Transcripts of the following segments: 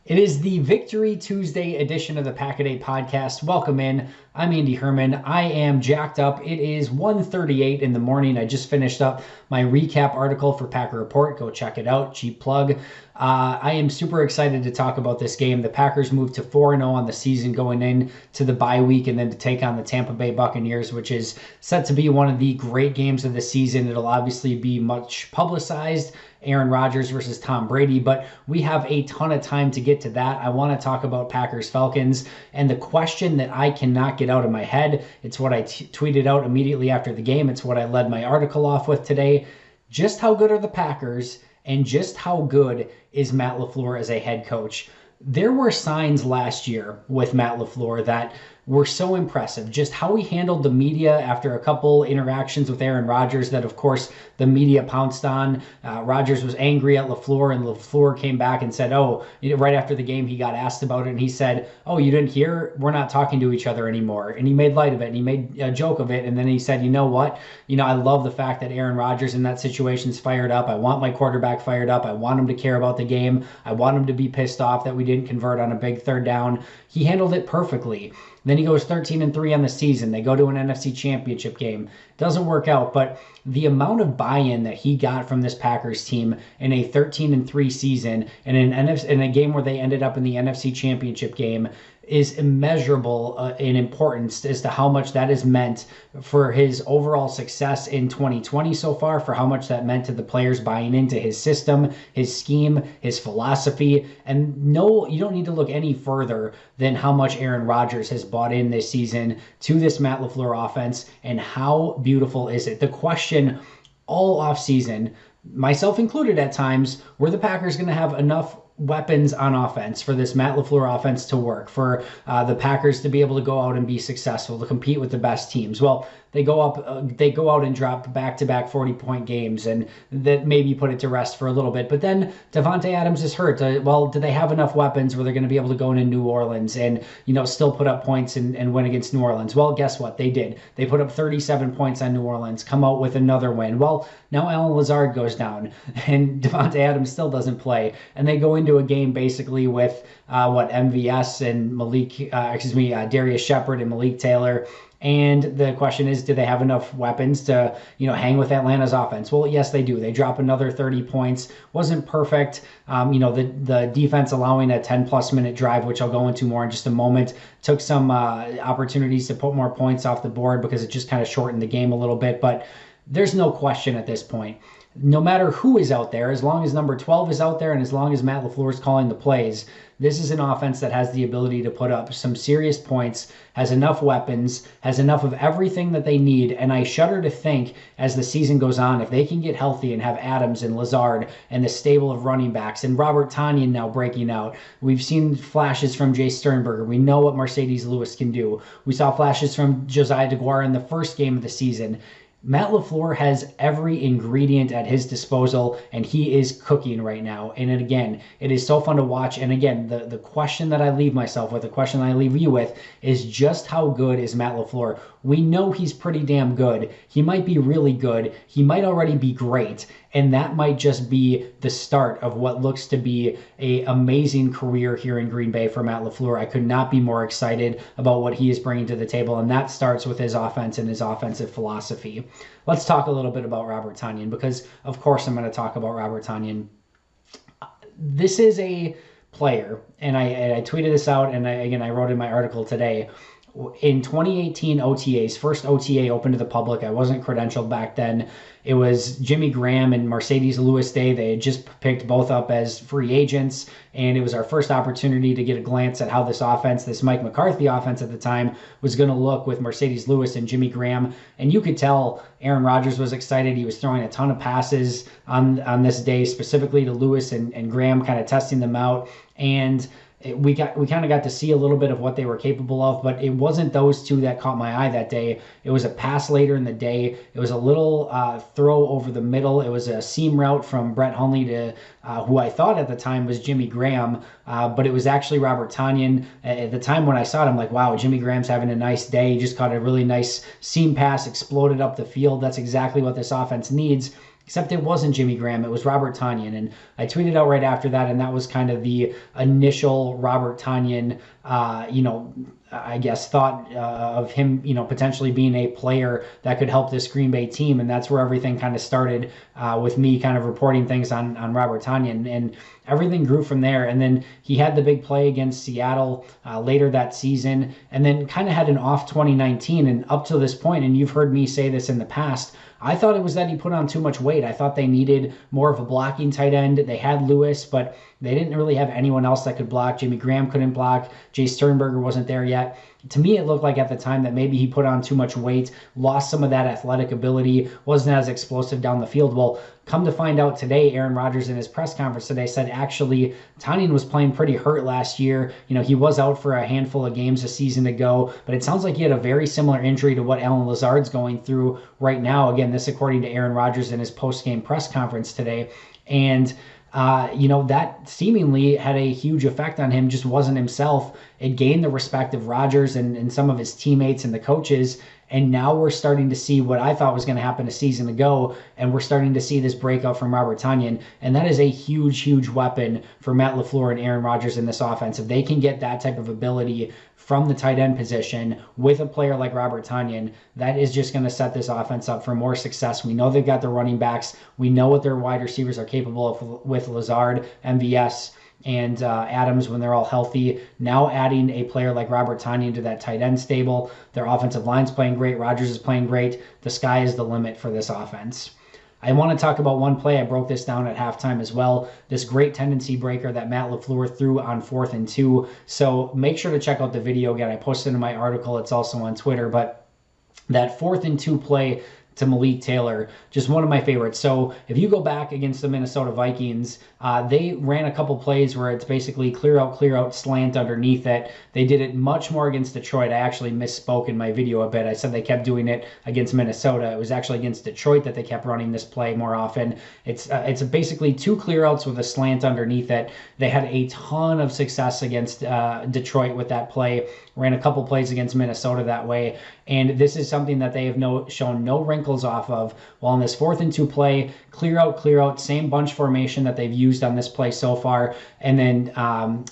It is the Victory Tuesday edition of the Pack-A-Day podcast. Welcome in. I'm Andy Herman. I am jacked up. It is 1:38 in the morning. I just finished up my recap article for Packer Report. Go check it out. Cheap plug. I am super excited to talk about this game. The Packers moved to 4-0 on the season going in to the bye week and then to take on the Tampa Bay Buccaneers, which is set to be one of the great games of the season. It'll obviously be much publicized. Aaron Rodgers versus Tom Brady, but we have a ton of time to get to that. I want to talk about Packers Falcons and the question that I cannot get out of my head. It's what I tweeted out immediately after the game. It's what I led my article off with today. Just how good are the Packers and just how good is Matt LaFleur as a head coach? There were signs last year with Matt LaFleur that were so impressive. Just how he handled the media after a couple interactions with Aaron Rodgers that, of course, the media pounced on. Rodgers was angry at LaFleur, and LaFleur came back and said, right after the game, he got asked about it, and he said, "Oh, you didn't hear? We're not talking to each other anymore." And he made light of it, and he made a joke of it, and then he said, "You know what? I love the fact that Aaron Rodgers in that situation is fired up. I want my quarterback fired up. I want him to care about the game. I want him to be pissed off that we didn't convert on a big third down." He handled it perfectly. Then he goes 13-3 on the season. They go to an NFC Championship game. Doesn't work out, but the amount of buy-in that he got from this Packers team in a 13-3 season and in a game where they ended up in the NFC Championship game is immeasurable in importance as to how much that has meant for his overall success in 2020 so far, for how much that meant to the players buying into his system, his scheme, his philosophy. And no, you don't need to look any further than how much Aaron Rodgers has bought in this season to this Matt LaFleur offense, and how beautiful is it? The question all offseason, myself included at times, were the Packers going to have enough weapons on offense for this Matt LaFleur offense to work, for the Packers to be able to go out and be successful, to compete with the best teams? Well, they go out and drop back-to-back 40-point games, and that maybe put it to rest for a little bit. But then Davante Adams is hurt. Do they have enough weapons where they're going to be able to go into New Orleans and still put up points and win against New Orleans? Well, guess what? They did. They put up 37 points on New Orleans, come out with another win. Well, now Allen Lazard goes down, and Davante Adams still doesn't play, and they go into a game basically with MVS and Darius Shepard and Malik Taylor. And the question is, do they have enough weapons to, hang with Atlanta's offense? Well, yes, they do. They drop another 30 points. Wasn't perfect. The defense allowing a 10-plus minute drive, which I'll go into more in just a moment, took some opportunities to put more points off the board because it just kind of shortened the game a little bit. But there's no question at this point, no matter who is out there, as long as number 12 is out there and as long as Matt LaFleur is calling the plays, this is an offense that has the ability to put up some serious points, has enough weapons, has enough of everything that they need. And I shudder to think, as the season goes on, if they can get healthy and have Adams and Lazard and the stable of running backs and Robert Tonyan now breaking out. We've seen flashes from Jay Sternberger. We know what Mercedes Lewis can do. We saw flashes from Josiah DeGuara in the first game of the season. Matt LaFleur has every ingredient at his disposal, and he is cooking right now. And again, it is so fun to watch. And again, the question that I leave myself with, the question I leave you with, is just how good is Matt LaFleur? We know he's pretty damn good. He might be really good. He might already be great. And that might just be the start of what looks to be an amazing career here in Green Bay for Matt LaFleur. I could not be more excited about what he is bringing to the table, and that starts with his offense and his offensive philosophy. Let's talk a little bit about Robert Tonyan, because, of course, I'm going to talk about Robert Tonyan. This is a player, and I tweeted this out, and I wrote in my article today. In 2018 OTAs, first OTA open to the public, I wasn't credentialed back then. It was Jimmy Graham and Mercedes Lewis Day. They had just picked both up as free agents, and it was our first opportunity to get a glance at how this offense, this Mike McCarthy offense at the time, was going to look with Mercedes Lewis and Jimmy Graham. And you could tell Aaron Rodgers was excited. He was throwing a ton of passes on this day, specifically to Lewis and Graham, kind of testing them out. And we kind of got to see a little bit of what they were capable of, but it wasn't those two that caught my eye that day. It was a pass later in the day. It was a little throw over the middle. It was a seam route from Brett Hundley to who I thought at the time was Jimmy Graham, but it was actually Robert Tonyan. At the time when I saw it, I'm like, wow, Jimmy Graham's having a nice day. He just caught a really nice seam pass, exploded up the field. That's exactly what this offense needs. except it wasn't Jimmy Graham, it was Robert Tonyan. And I tweeted out right after that, and that was kind of the initial Robert Tonyan, I guess, thought of him, potentially being a player that could help this Green Bay team. And that's where everything kind of started with me kind of reporting things on Robert Tonyan. And everything grew from there. And then he had the big play against Seattle later that season, and then kind of had an off 2019. And up to this point, and you've heard me say this in the past, I thought it was that he put on too much weight. I thought they needed more of a blocking tight end. They had Lewis, but they didn't really have anyone else that could block. Jimmy Graham couldn't block. Jay Sternberger wasn't there yet. To me, it looked like at the time that maybe he put on too much weight, lost some of that athletic ability, wasn't as explosive down the field. Well, come to find out today, Aaron Rodgers in his press conference today said actually Tonyan was playing pretty hurt last year. He was out for a handful of games a season ago, but it sounds like he had a very similar injury to what Allen Lazard's going through right now. Again, this according to Aaron Rodgers in his post-game press conference today. And that seemingly had a huge effect on him, just wasn't himself. It gained the respect of Rodgers and some of his teammates and the coaches. And now we're starting to see what I thought was going to happen a season ago, and we're starting to see this breakout from Robert Tonyan. And that is a huge, huge weapon for Matt LaFleur and Aaron Rodgers in this offense. If they can get that type of ability from the tight end position with a player like Robert Tonyan, that is just going to set this offense up for more success. We know they've got the running backs. We know what their wide receivers are capable of with Lazard, MVS, and Adams when they're all healthy. Now adding a player like Robert Tonyan to that tight end stable. Their offensive line's playing great. Rodgers is playing great. The sky is the limit for this offense. I want to talk about one play. I broke this down at halftime as well. This great tendency breaker that Matt LaFleur threw on 4th and 2. So make sure to check out the video again. I posted in my article. It's also on Twitter. But that 4th and 2 play to Malik Taylor, just one of my favorites. So if you go back against the Minnesota Vikings, they ran a couple plays where it's basically clear out, slant underneath it. They did it much more against Detroit. I actually misspoke in my video a bit. I said they kept doing it against Minnesota. It was actually against Detroit that they kept running this play more often. It's basically 2 clear outs with a slant underneath it. They had a ton of success against Detroit with that play. Ran a couple plays against Minnesota that way. And this is something that they have shown no wrinkles off of. While in this 4th and 2 play, clear out, same bunch formation that they've used on this play so far. And then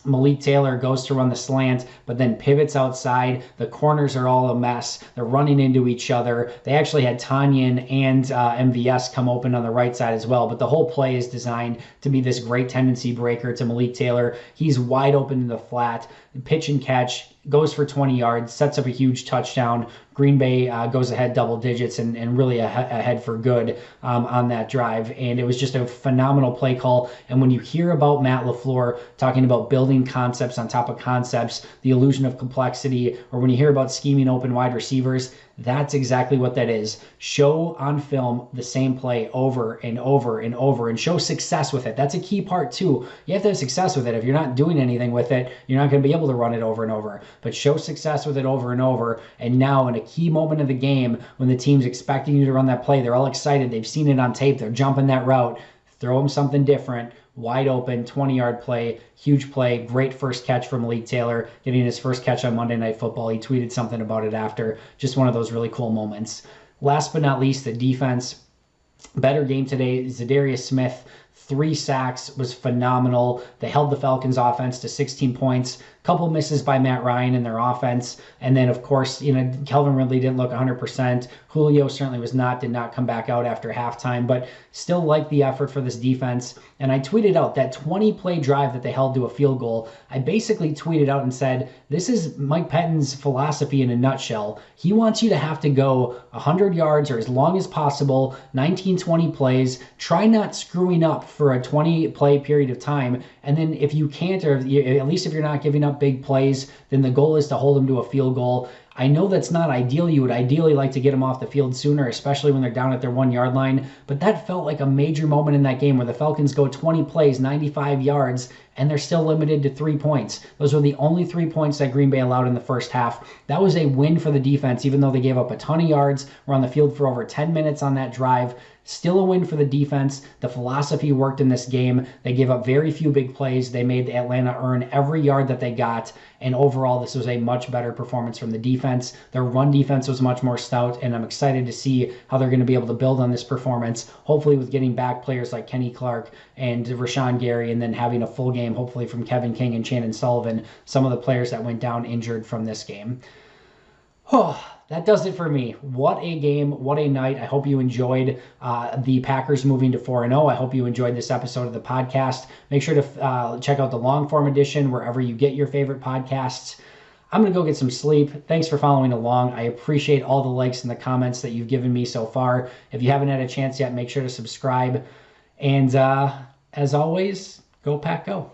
Malik Taylor goes to run the slant, but then pivots outside. The corners are all a mess. They're running into each other. They actually had Tonyan and MVS come open on the right side as well. But the whole play is designed to be this great tendency breaker to Malik Taylor. He's wide open in the flat, pitch and catch, goes for 20 yards, sets up a huge touchdown. Green Bay goes ahead double digits and really ahead for good on that drive. And it was just a phenomenal play call. And when you hear about Matt LaFleur talking about building concepts on top of concepts, the illusion of complexity, or when you hear about scheming open wide receivers, that's exactly what that is. Show on film the same play over and over and over and show success with it. That's a key part too. You have to have success with it. If you're not doing anything with it, you're not going to be able to run it over and over. But show success with it over and over. And now in a key moment of the game, when the team's expecting you to run that play, they're all excited. They've seen it on tape. They're jumping that route. Throw them something different. Wide open, 20-yard play, huge play, great first catch from Malik Taylor, getting his first catch on Monday Night Football. He tweeted something about it after. Just one of those really cool moments. Last but not least, the defense. Better game today. Zadarius Smith, 3 sacks, was phenomenal. They held the Falcons offense to 16 points. Couple misses by Matt Ryan in their offense. And then, of course, Calvin Ridley didn't look 100%. Julio certainly did not come back out after halftime, but still like the effort for this defense. And I tweeted out that 20-play drive that they held to a field goal. I basically tweeted out and said, this is Mike Pettine's philosophy in a nutshell. He wants you to have to go 100 yards or as long as possible, 19, 20 plays. Try not screwing up for a 20-play period of time. And then if you can't, or at least if you're not giving up big plays, then the goal is to hold them to a field goal. I know that's not ideal. You would ideally like to get them off the field sooner, especially when they're down at their 1-yard line. But that felt like a major moment in that game where the Falcons go 20 plays, 95 yards, and they're still limited to 3 points. Those were the only 3 points that Green Bay allowed in the first half. That was a win for the defense, even though they gave up a ton of yards, were on the field for over 10 minutes on that drive. Still a win for the defense. The philosophy worked in this game. They gave up very few big plays. They made Atlanta earn every yard that they got. And overall, this was a much better performance from the defense. defense. Their run defense was much more stout, and I'm excited to see how they're going to be able to build on this performance, hopefully with getting back players like Kenny Clark and Rashawn Gary, and then having a full game, hopefully from Kevin King and Shannon Sullivan, some of the players that went down injured from this game. Oh, that does it for me. What a game. What a night. I hope you enjoyed the Packers moving to 4-0. I hope you enjoyed this episode of the podcast. Make sure to check out the long form edition wherever you get your favorite podcasts. I'm going to go get some sleep. Thanks for following along. I appreciate all the likes and the comments that you've given me so far. If you haven't had a chance yet, make sure to subscribe. And as always, go Pack Go.